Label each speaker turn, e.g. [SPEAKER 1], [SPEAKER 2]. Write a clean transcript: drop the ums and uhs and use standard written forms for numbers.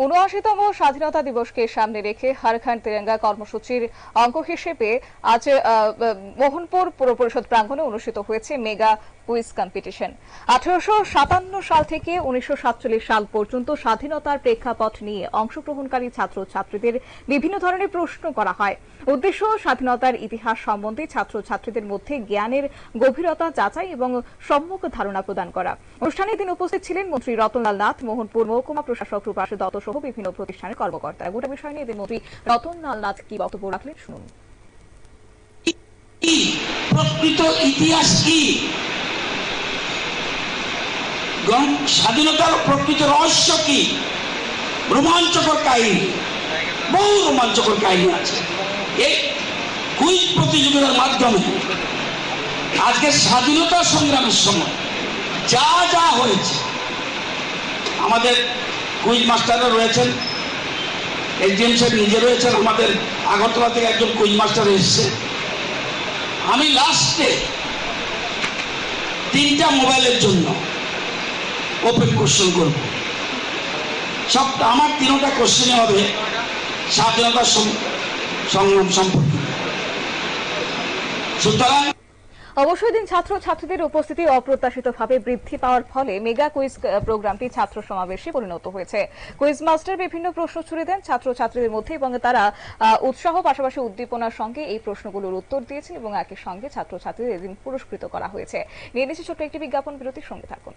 [SPEAKER 1] ৭৯তম স্বাধীনতা দিবসকে সামনে রেখে হর ঘর তিরঙ্গা কর্মসূচির অঙ্গ হিসেবে আজ মোহনপুর পৌর পরিষদ প্রাঙ্গণে অনুষ্ঠিত হয়েছে মেগা কুইজ কম্পিটিশন। 1857 সাল থেকে 1947 সাল পর্যন্ত স্বাধীনতার প্রেক্ষাপট নিয়ে অংশগ্রহণকারী ছাত্রছাত্রীদের বিভিন্ন ধরনের প্রশ্ন করা হয়। উদ্দেশ্য স্বাধীনতার ইতিহাস সম্বন্ধে ছাত্রছাত্রীদের মধ্যে জ্ঞানের গভীরতা যাচাই এবং সম্যক ধারণা প্রদান করা। অনুষ্ঠানে দিন উপস্থিত ছিলেন মন্ত্রী রতনলাল নাথ, মোহনপুর মহকুমা প্রশাসক রূপাশী দত্ত সহ বিভিন্ন প্রতিষ্ঠানের কর্মকর্তারা। গোটা বিষয় নিয়ে মন্ত্রী রতনলাল নাথ কি বক্তব্য রাখলেন শুনুন।
[SPEAKER 2] প্রকৃত ইতিহাস কি, স্বাধীনতার প্রকৃত রহস্য কি, রোমাঞ্চকর কাহিনী, বহু রোমাঞ্চকর কাহিনী আছে। এই কুইজ প্রতিযোগিতার মাধ্যমে আজকে স্বাধীনতা সংগ্রামের সময় যা যা হয়েছে, আমাদের কুইজ মাস্টাররা রয়েছেন, এসডিএম সাহেব নিজে রয়েছেন, আমাদের আগরতলা থেকে একজন কুইজ মাস্টার এসছে। আমি লাস্টে 3টা মোবাইলের জন্য ওপেন কোশ্চেন করব। সব আমার 3টা কোশ্চেনই হবে স্বাধীনতা সংগ্রাম সম্পর্কে। সুতরাং
[SPEAKER 1] অবশ্যই দিন ছাত্রছাত্রীদের উপস্থিতি অপ্রত্যাশিতভাবে বৃদ্ধি পাওয়ার ফলে মেগা কুইজ প্রোগ্রামটি ছাত্র সমাবেশে পরিণত হয়েছে। কুইজ মাস্টার বিভিন্ন প্রশ্ন ছুড়ে দেন ছাত্রছাত্রীদের মধ্যে এবং তারা উৎসাহ পাশাপাশি উদ্দীপনার সঙ্গে এই প্রশ্নগুলোর উত্তর দিয়েছেন এবং একই সঙ্গে ছাত্রছাত্রীদের এদিন পুরস্কৃত করা হয়েছে। নিয়ে নিচ্ছে ছোট্ট একটি বিজ্ঞাপন বিরতির সঙ্গে থাকুন।